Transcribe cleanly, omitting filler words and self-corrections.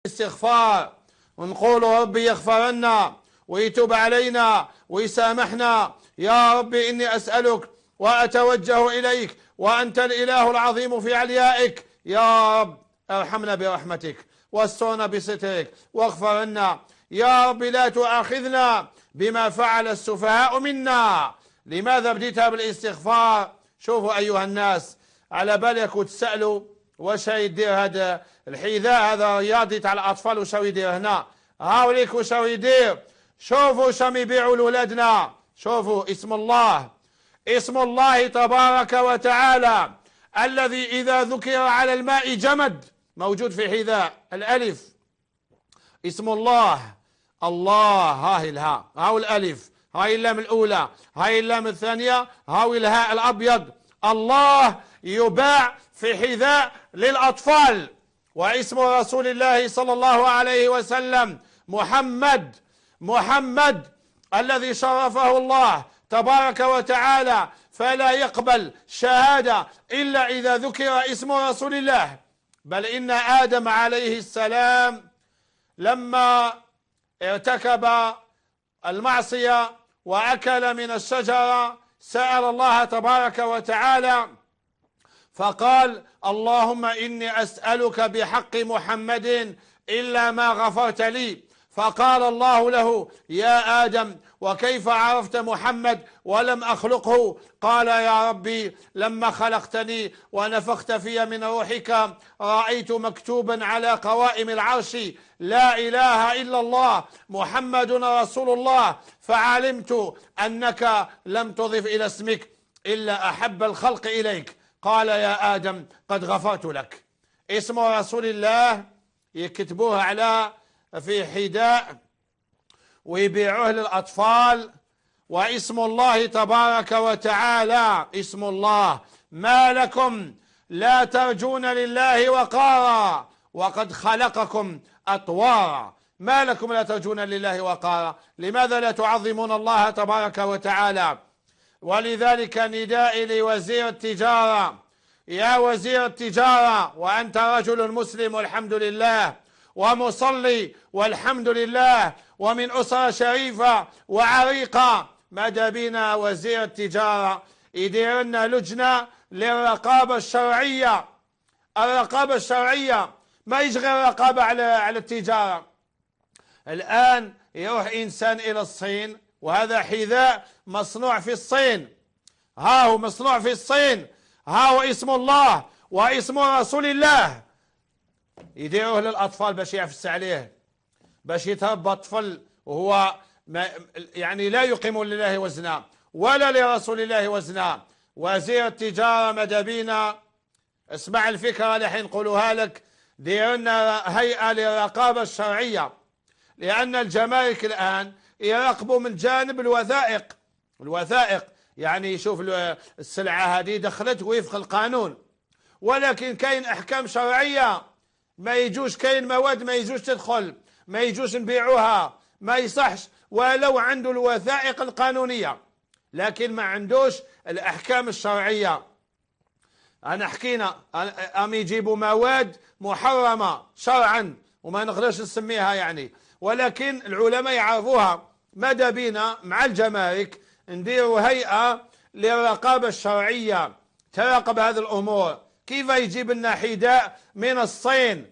استغفار ونقول ربي يغفر لنا ويتوب علينا ويسامحنا. يا ربي إني أسألك وأتوجه إليك وأنت الإله العظيم في عليائك. يا رب ارحمنا برحمتك واسترنا بسترك واغفر لنا. يا رب لا تؤاخذنا بما فعل السفهاء منا. لماذا بديتها بالاستغفار؟ شوفوا أيها الناس، على بالك تسألوا واش يدير هذا الحذاء هذا رياضي تاع الأطفال، واش يدير هنا؟ هاوليك واش يدير. شوفوا شام يبيعوا لولادنا. شوفوا اسم الله تبارك وتعالى الذي إذا ذكر على الماء جمد، موجود في حذاء الألف. اسم الله هاي الهاء، هاو الألف، هاي اللام الأولى، هاي اللام الثانية، هاو الهاء الأبيض. الله يباع في حذاء للأطفال. واسم رسول الله صلى الله عليه وسلم محمد الذي شرفه الله تبارك وتعالى، فلا يقبل شهادة إلا إذا ذكر اسم رسول الله. بل إن آدم عليه السلام لما ارتكب المعصية وأكل من الشجرة سأل الله تبارك وتعالى فقال: اللهم إني أسألك بحق محمد إلا ما غفرت لي. فقال الله له: يا آدم وكيف عرفت محمد ولم أخلقه؟ قال: يا ربي لما خلقتني ونفخت في من روحك رأيت مكتوبا على قوائم العرش: لا إله إلا الله محمد رسول الله، فعلمت أنك لم تضف إلى اسمك إلا أحب الخلق إليك. قال: يا آدم قد غفرت لك. اسم رسول الله يكتبوه في حذاء ويبيعوه للأطفال. واسم الله تبارك وتعالى اسم الله: ما لكم لا ترجون لله وقارا وقد خلقكم أطوارا. ما لكم لا ترجون لله وقارا، لماذا لا تعظمون الله تبارك وتعالى؟ ولذلك ندائي لوزير التجارة: يا وزير التجارة، وأنت رجل مسلم والحمد لله ومصلي والحمد لله ومن أسرة شريفة وعريقة، ماذا بنا وزير التجارة يدير لنا لجنة للرقابة الشرعية. الرقابة الشرعية ما يجي غير رقابة على التجارة. الآن يروح إنسان إلى الصين وهذا حذاء مصنوع في الصين، ها هو مصنوع في الصين، ها هو اسم الله واسم رسول الله، يديروه للأطفال باش يعفس عليه، باش يتربى طفل وهو يعني لا يقيم لله وزنا ولا لرسول الله وزنا. وزير التجارة ماذا بينا؟ اسمع الفكرة الحين نقولها لك، دير لنا هيئة للرقابة الشرعية، لأن الجمارك الآن يراقبوا من جانب الوثائق، يعني يشوف السلعة هذه دخلت وفق القانون، ولكن كاين أحكام شرعية ما يجوش، كاين مواد ما يجوش تدخل، ما يجوش نبيعوها، ما يصحش ولو عنده الوثائق القانونية، لكن ما عندوش الأحكام الشرعية. أنا حكينا أم يجيبوا مواد محرمة شرعا وما نقدرش نسميها يعني، ولكن العلماء يعرفوها. ماذا بينا مع الجمارك نديروا هيئة للرقابة الشرعية تراقب هذه الأمور. كيف يجيب لنا حذاء من الصين